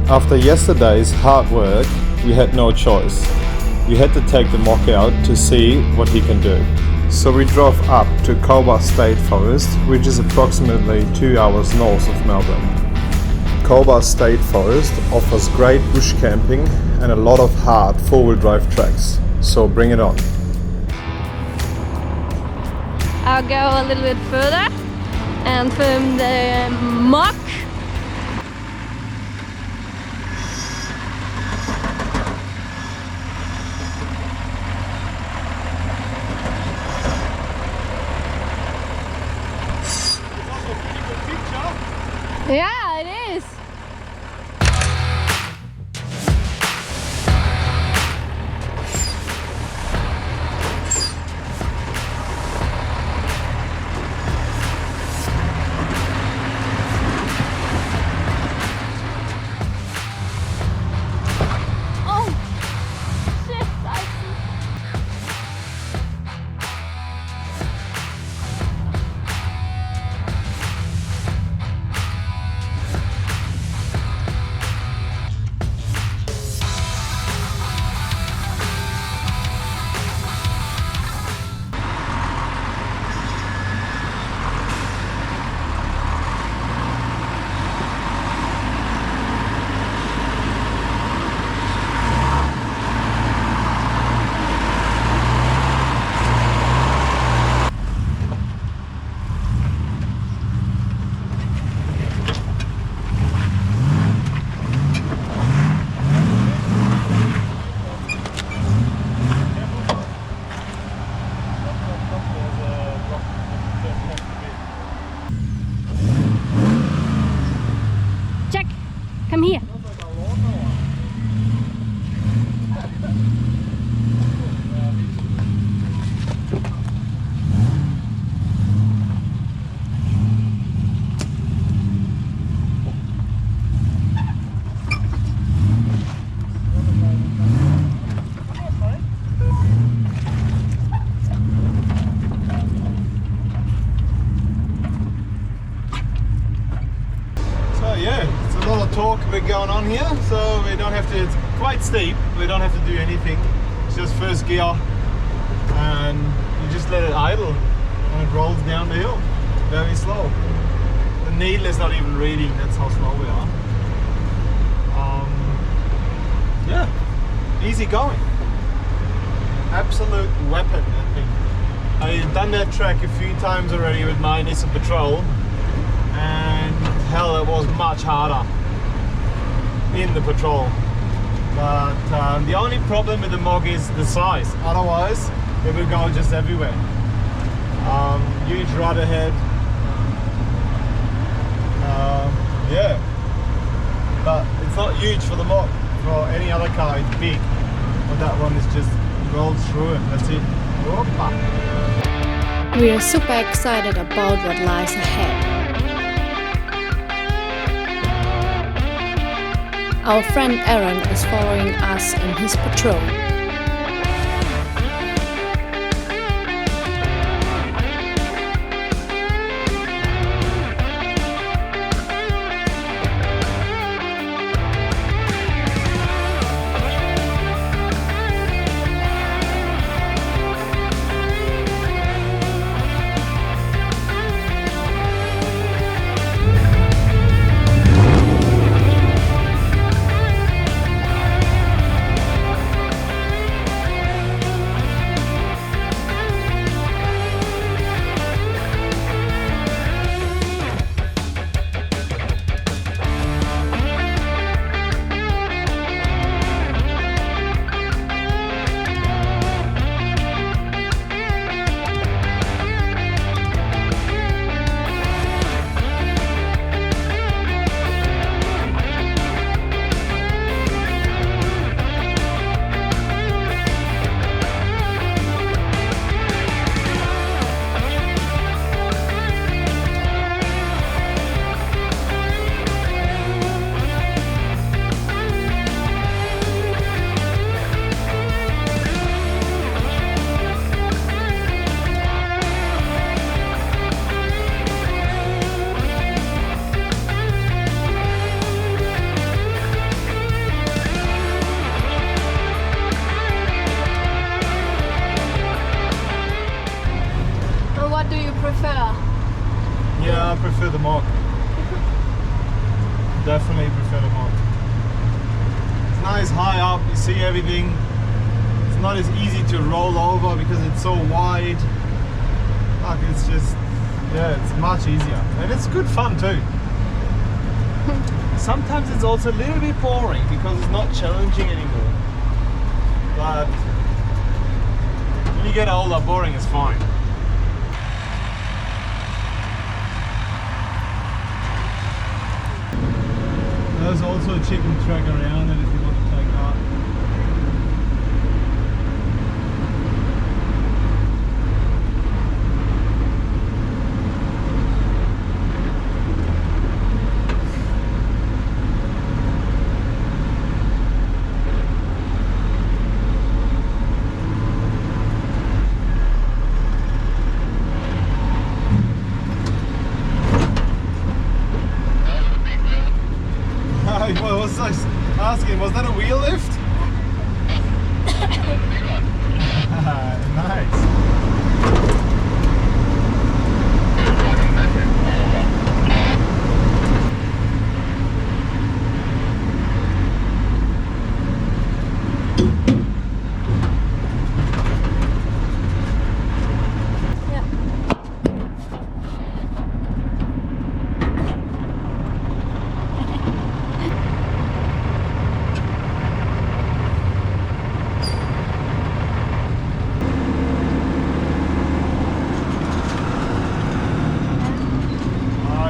After yesterday's hard work, we had no choice. We had to take the Mog out to see what he can do. So we drove up to Cobaw State Forest, which is approximately 2 hours north of Melbourne. Cobaw State Forest offers great bush camping and a lot of hard four-wheel drive tracks, so bring it on. I'll go a little bit further and film the Mog. Yeah, it is. Come here. Yeah, it's a lot of torque going on here, so we don't have to, it's quite steep, we don't have to do anything. It's just first gear and you just let it idle and it rolls down the hill, very slow. The needle is not even reading, that's how slow we are. Yeah, easy going. Absolute weapon, that thing. I've done that track a few times already with my Nissan Patrol, and hell, it was much harder in the Patrol. But the only problem with the Mog is the size. Otherwise, it will go just everywhere. Huge rudder head. Yeah, but it's not huge for the Mog. For any other car, it's big. But that one is just rolled through it. That's it. Whoopa. We are super excited about what lies ahead. Our friend Aaron is following us in his patrol. what do you prefer? Yeah, I prefer the Mog. Definitely prefer the Mog. It's nice high up, you see everything. It's not as easy to roll over because it's so wide. Like it's just, yeah, it's much easier. And it's good fun too. Sometimes it's also a little bit boring because it's not challenging anymore. But when you get older, boring is fine. There's also a chicken track around it if you want to take up. Well, was I asking, was that a wheel lift? Nice.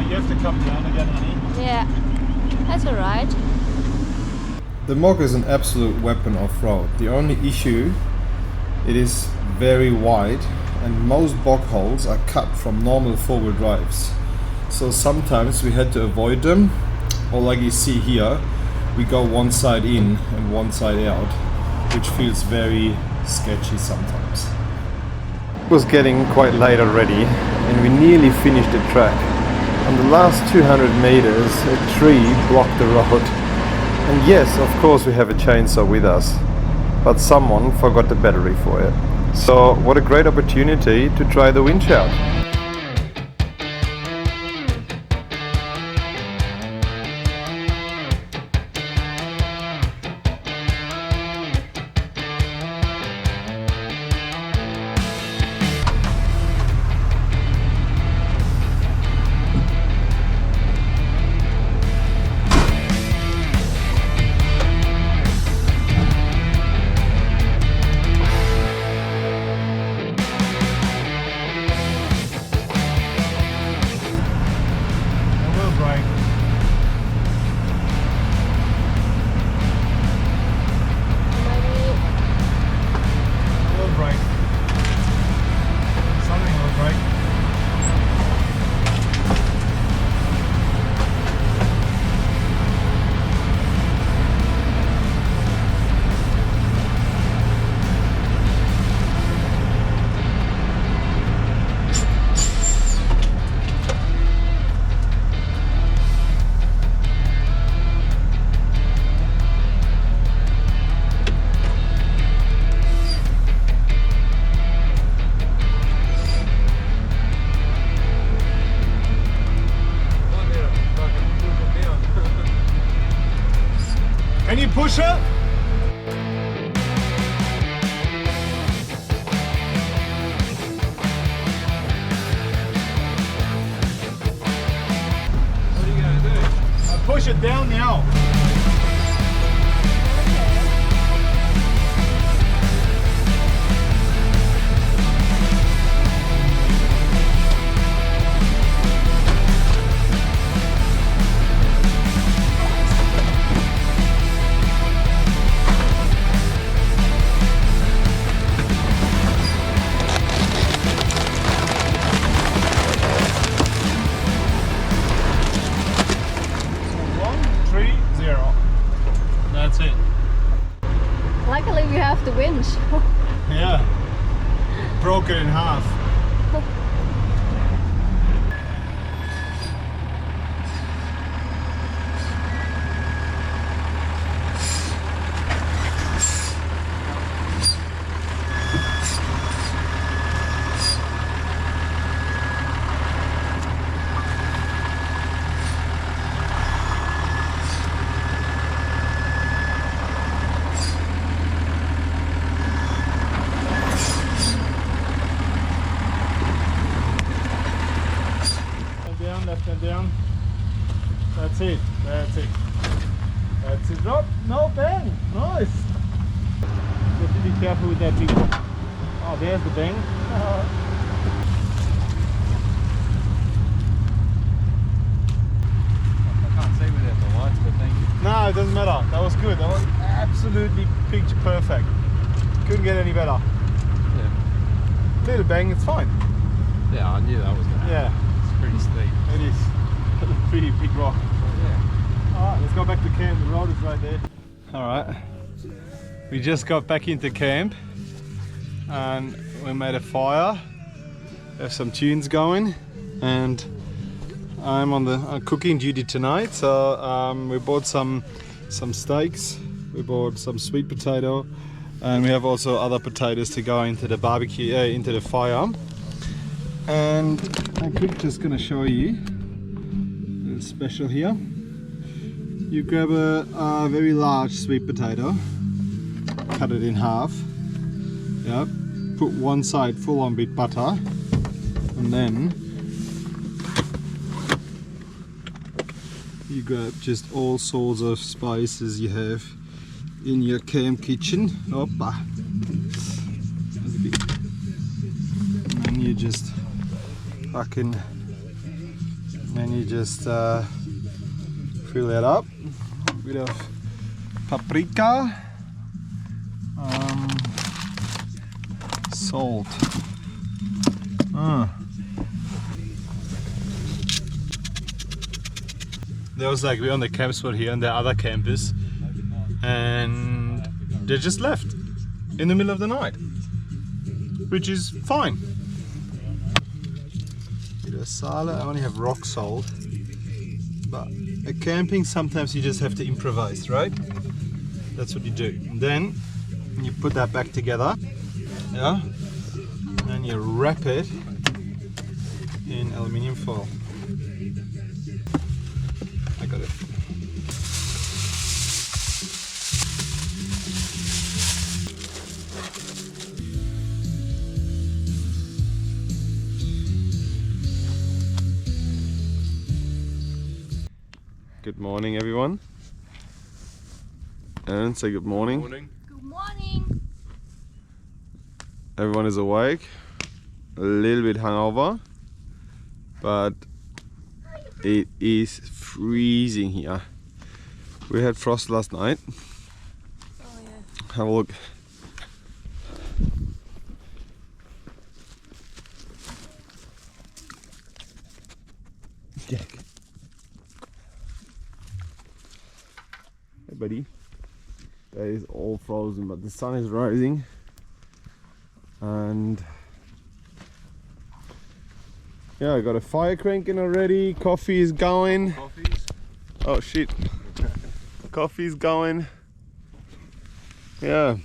You have to come down again, honey. Yeah, that's alright. The Mog is an absolute weapon off-road. The only issue, it is very wide and most bog holes are cut from normal four-wheel drives. So sometimes we had to avoid them, or like you see here, we go one side in and one side out, which feels very sketchy sometimes. It was getting quite late already and we nearly finished the track. On the last 200 meters, a tree blocked the road. And yes, of course we have a chainsaw with us, but someone forgot the battery for it. So what a great opportunity to try the winch out. Can you push it? What are you going to do? Push it down now. That's it. Luckily we have the winch. Yeah. Broke it in half. Stand down. That's it. That's it. That's it. Drop. No, bang. Nice. You have to be careful with that big one. Oh, there's the bang. I can't see without the lights, but thank you. No, it doesn't matter. That was good. That was absolutely picture perfect. Couldn't get any better. Yeah. Little bang, it's fine. Yeah, I knew that was going to happen. Yeah, It's pretty steep. it is. A pretty big rock. Yeah. Alright, let's go back to camp. The road is right there. Alright, we just got back into camp and we made a fire. Have some tunes going, and I'm on the cooking duty tonight. So we bought some steaks. We bought some sweet potato, and we have also other potatoes to go into the barbecue, into the fire. And I'm just gonna show you a little special here. You grab a very large sweet potato, cut it in half. Yep. Put one side full on with butter, and then you grab just all sorts of spices you have in your camp kitchen. Hoppa. That's a bit. And then you just fucking, then you just fill that up. A bit of paprika, salt. There was like, we're on the camp spot here and the other campers, and they just left in the middle of the night, which is fine. Bit of salad. I only have rock salt, but at camping sometimes you just have to improvise, right? That's what you do. And then you put that back together, yeah, and you wrap it in aluminium foil. I got it. Good morning, everyone. And say good morning. Morning. Good morning. Everyone is awake, a little bit hungover, but it is freezing here. We had frost last night. Oh yeah. Have a look. Jack. Hey buddy. That is all frozen, but the sun is rising. And yeah, I got a fire cranking already. Coffee is going. Coffees. Oh shit. Coffee's going. Yeah.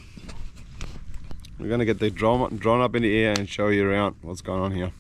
We're gonna get the drone up in the air and show you around what's going on here.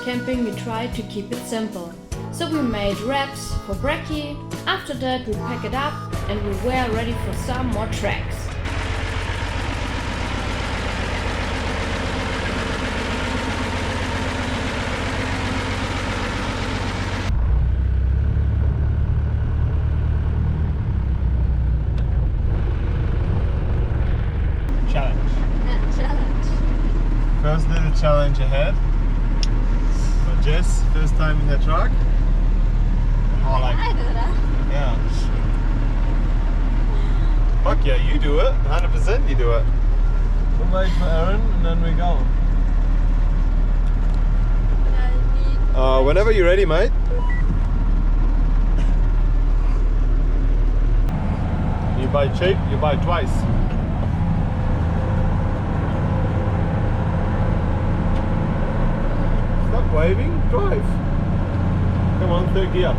camping we tried to keep it simple. So we made wraps for brekkie, after that we pack it up and we were ready for some more treks. Challenge. Challenge. First little challenge ahead. So Jess, first time in the truck. Oh, like, I do that. yeah. Fuck yeah, you do it. 100% you do it. We'll wait for Aaron and then we go. Whenever you're ready, mate. You buy cheap, you buy twice. Stop waving, drive. Come on, third gear.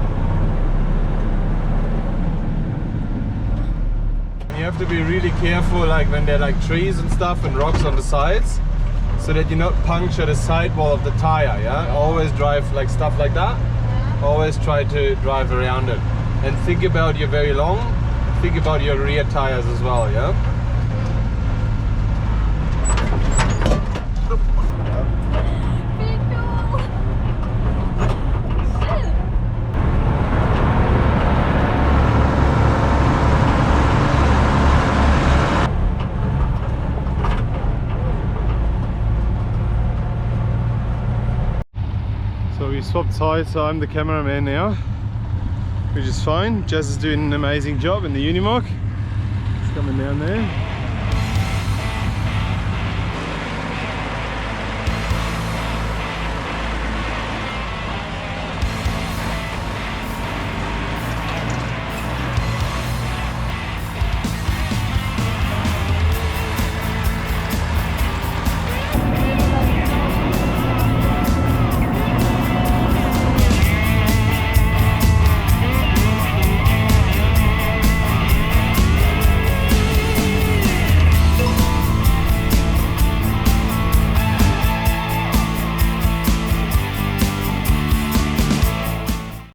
You have to be really careful, like when there are like trees and stuff and rocks on the sides, so that you not puncture the sidewall of the tire. Yeah, always drive like stuff like that. Always try to drive around it, and think about your very long. Think about your rear tires as well. Yeah. So we swapped sides, so I'm the cameraman now, which is fine. Jess is doing an amazing job in the Unimog. It's coming down there.